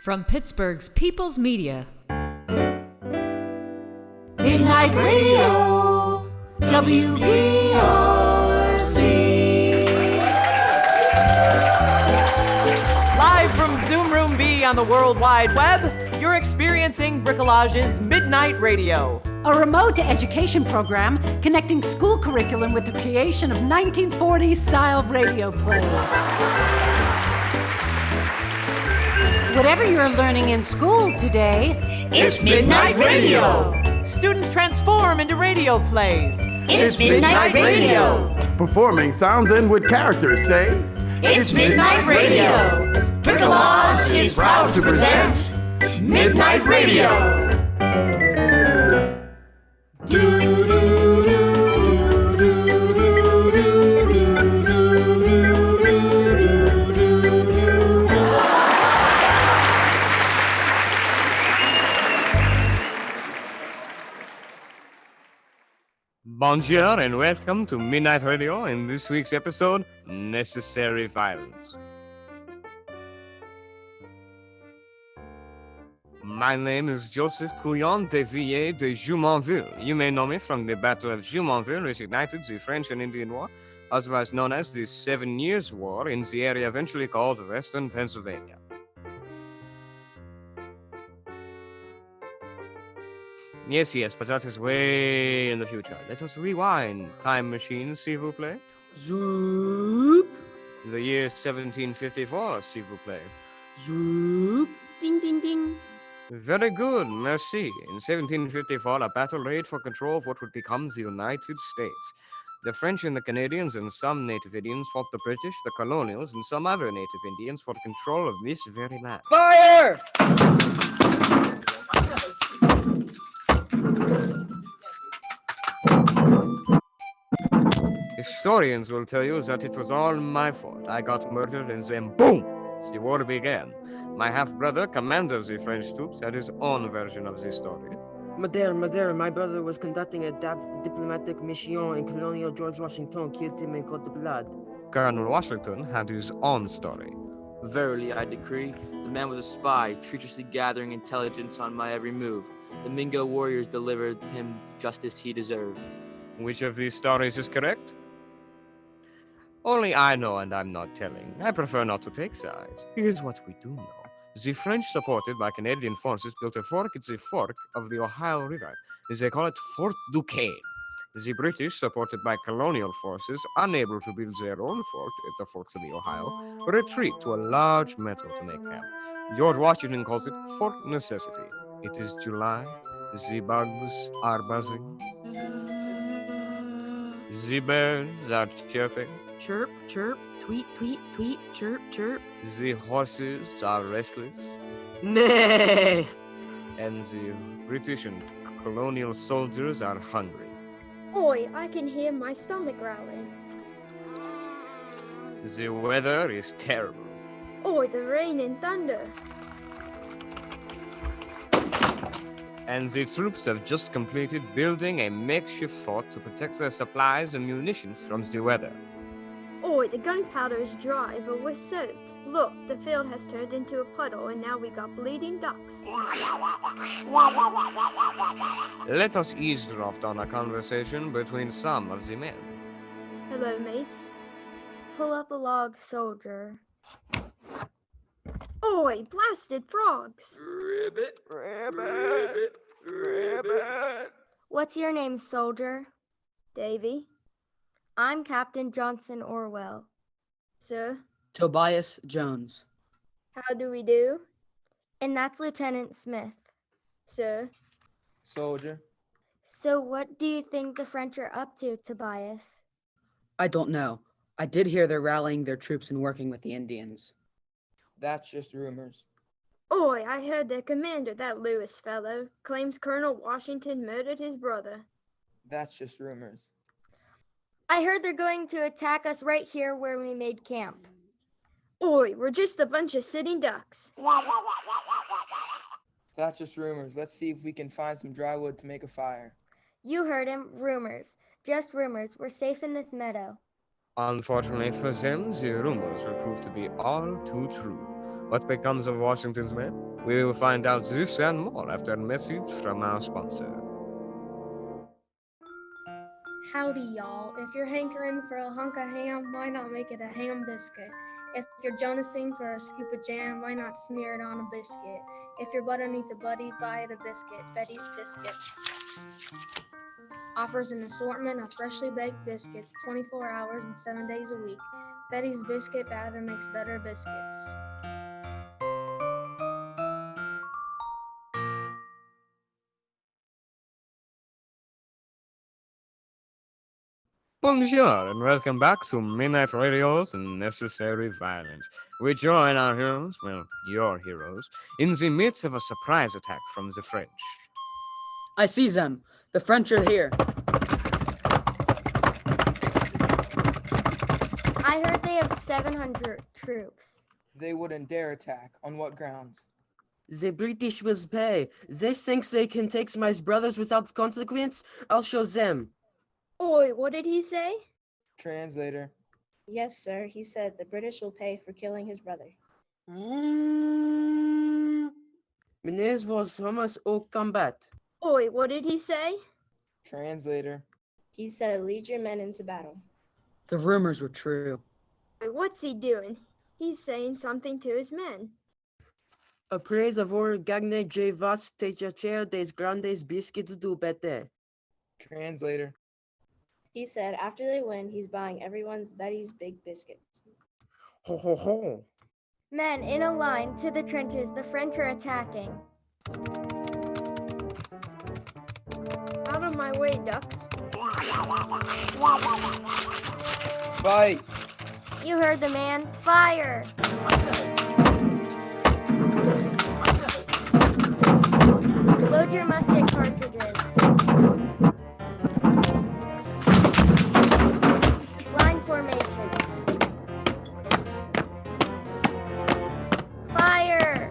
From Pittsburgh's People's Media. Midnight Radio, WBRC. Live from Zoom Room B on the World Wide Web, you're experiencing Bricolage's Midnight Radio. A remote education program connecting school curriculum with the creation of 1940s-style radio plays. Whatever you're learning in school today, it's Midnight Radio. Students transform into radio plays. It's Midnight Radio. Performing sounds in with characters, say. It's Midnight Radio. Bricolage is proud to present Midnight Radio. Bonjour and welcome to Midnight Radio. In this week's episode, Necessary Violence. My name is Joseph Couillon de Villiers de Jumonville. You may know me from the Battle of Jumonville, which ignited the French and Indian War, otherwise known as the 7 Years' War, in the area eventually called Western Pennsylvania. Yes, but that is way in the future. Let us rewind. Time machine, s'il vous plaît. Zoop. The year 1754, s'il vous plaît. Zoop. Ding, ding, ding. Very good, merci. In 1754, a battle raged for control of what would become the United States. The French and the Canadians and some native Indians fought the British, the colonials, and some other native Indians for control of this very land. Fire! Historians will tell you that it was all my fault. I got murdered and then boom! The war began. My half-brother, commander of the French troops, had his own version of the story. Madame, my brother was conducting a diplomatic mission in Colonial George Washington, killed him in Cote Blood. Colonel Washington had his own story. Verily, I decree, the man was a spy, treacherously gathering intelligence on my every move. The Mingo warriors delivered him justice he deserved. Which of these stories is correct? Only I know, and I'm not telling. I prefer not to take sides. Here's what we do know. The French, supported by Canadian forces, built a fort at the fork of the Ohio River. They call it Fort Duquesne. The British, supported by colonial forces, unable to build their own fort at the forks of the Ohio, retreat to a large meadow to make camp. George Washington calls it Fort Necessity. It is July. The bugs are buzzing. The birds are chirping. Chirp, chirp, tweet, tweet, tweet, chirp, chirp. The horses are restless. Nay! And the British and colonial soldiers are hungry. Oi, I can hear my stomach growling. The weather is terrible. Oi, the rain and thunder. And the troops have just completed building a makeshift fort to protect their supplies and munitions from the weather. Oi, the gunpowder is dry, but we're soaked. Look, the field has turned into a puddle, and now we got bleeding ducks. Let us eavesdrop on a conversation between some of the men. Hello, mates. Pull up a log, soldier. Oi, blasted frogs! Ribbit, ribbit, ribbit. What's your name, soldier? Davy. I'm Captain Johnson Orwell. Sir. Tobias Jones. How do we do? And that's Lieutenant Smith. Sir. Soldier. So what do you think the French are up to, Tobias? I don't know. I did hear they're rallying their troops and working with the Indians. That's just rumors. Oi, I heard their commander, that Lewis fellow, claims Colonel Washington murdered his brother. That's just rumors. I heard they're going to attack us right here where we made camp. Oi, we're just a bunch of sitting ducks. That's just rumors. Let's see if we can find some dry wood to make a fire. You heard him. Rumors. Just rumors. We're safe in this meadow. Unfortunately for them, the rumors will prove to be all too true. What becomes of Washington's men? We will find out this and more after a message from our sponsor. Howdy, y'all. If you're hankering for a hunk of ham, why not make it a ham biscuit? If you're jonasing for a scoop of jam, why not smear it on a biscuit? If your butter needs a buddy, buy it a biscuit. Betty's Biscuits offers an assortment of freshly baked biscuits 24 hours and 7 days a week. Betty's Biscuit batter makes better biscuits. Bonjour and welcome back to Midnight Radio's Necessary Violence. We join our heroes, well, your heroes, in the midst of a surprise attack from the French. I see them. The French are here. I heard they have 700 troops. They wouldn't dare attack. On what grounds? The British will pay. They think they can take my brothers without consequence. I'll show them. Oi, what did he say? Translator. Yes, sir. He said the British will pay for killing his brother. Meneer was Thomas au combat. Oi, what did he say? Translator. He said lead your men into battle. The rumors were true. Oi, what's he doing? He's saying something to his men. Après avoir gagné je vas t'acheter des grandes biscuits du bête. Translator. He said after they win, he's buying everyone's Betty's Big Biscuits. Ho ho ho. Men, in a line, to the trenches. The French are attacking. Out of my way, ducks. Fight! You heard the man. Fire! Load your musket cartridges. Line formation. Fire!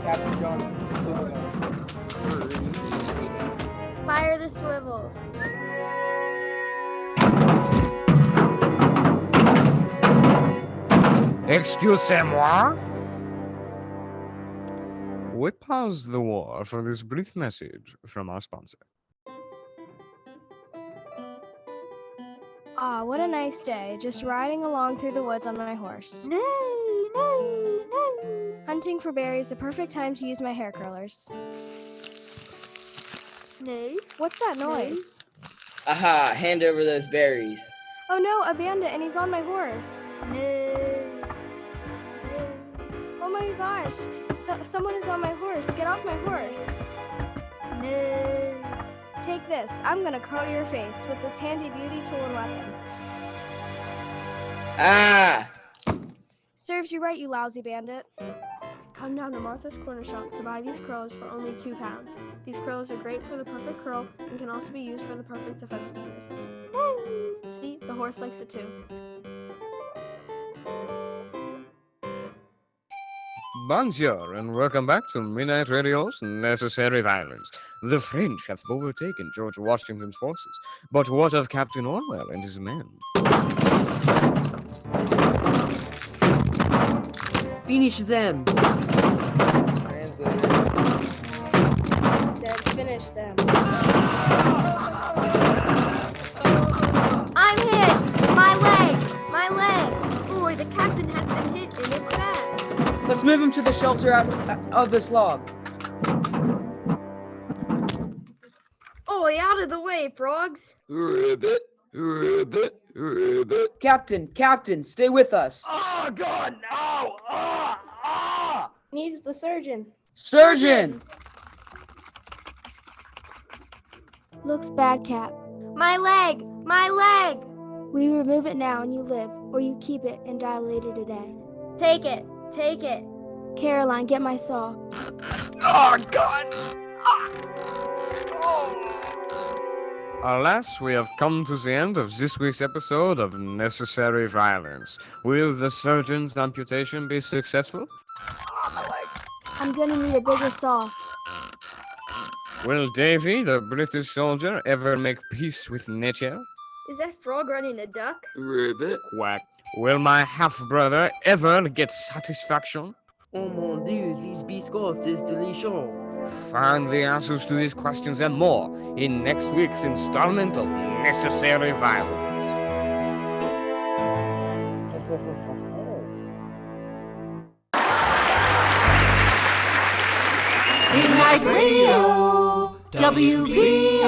Captain Johnson. Fire the swivels. Excusez-moi? We pause the war for this brief message from our sponsor. Ah, what a nice day. Just riding along through the woods on my horse. Hunting for berries, the perfect time to use my hair curlers. Nay. What's that noise? Aha, hand over those berries. Oh no, a bandit, and he's on my horse. Oh my gosh, someone is on my horse. Get off my horse. Take this. I'm gonna curl your face with this handy beauty tool and weapon. Ah! Serves you right, you lousy bandit. Come down to Martha's Corner Shop to buy these curlers for only £2. These curlers are great for the perfect curl and can also be used for the perfect defense mechanism. See, the horse likes it too. Bonjour and welcome back to Midnight Radio's Necessary Violence. The French have overtaken George Washington's forces, but what of Captain Orwell and his men? Finish them. Translator. He said finish them. I'm hit! My leg! My leg! Oi, the captain has been hit and it's bad. Let's move him to the shelter out of this log. Oi, out of the way, frogs. Ribbit, ribbit, ribbit. Captain, stay with us. Oh, God, no! Needs the surgeon. Surgeon! Looks bad, Cap. My leg! My leg! We remove it now and you live, or you keep it and die later today. Take it! Take it! Caroline, get my saw. Oh, God! Alas, we have come to the end of this week's episode of Necessary Violence. Will the surgeon's amputation be successful? I'm gonna need a bigger saw. Will Davy, the British soldier, ever make peace with nature? Is that frog running a duck? Ribbit. Quack. Will my half-brother ever get satisfaction? Oh mon dieu, these biscuits is delicious. Find the answers to these questions and more in next week's installment of Necessary Violence. Midnight Radio, WBRC.